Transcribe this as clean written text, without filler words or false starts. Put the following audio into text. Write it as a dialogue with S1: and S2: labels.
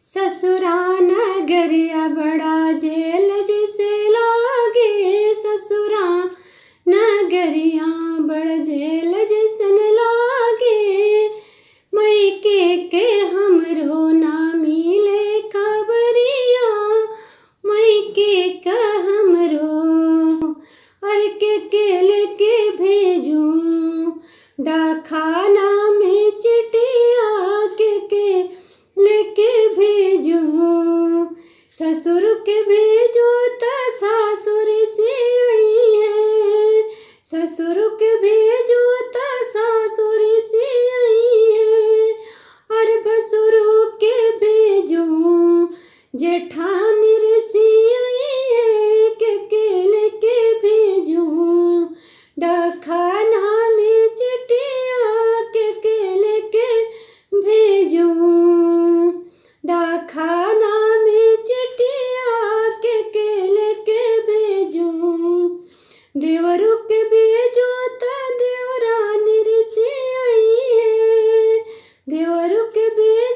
S1: ससुरा नगरिया बड़ा जेल जैसे लागे, ससुरा नगरिया बड़ा जेल जैसन लागे। मैके के हमरो ना मिले खबरिया, मैके का हमरो और के लेके भेजूं डाकखाना में चिट्ठिया, के लेके भेजूं। ससुर के भेजो त सासुर से आई है, ससुर के भेजो त सासुर से आई है। और भसुर के भेजो जेठानी से आई है, के लेके भेजूं डाकखाना में चिट्ठिया, के लेके भेजूं डाकखाना में चिट्ठिया, के लेके भेजूं। देवरू के भेजो त देवरानी से आई है, देवरू के भेजो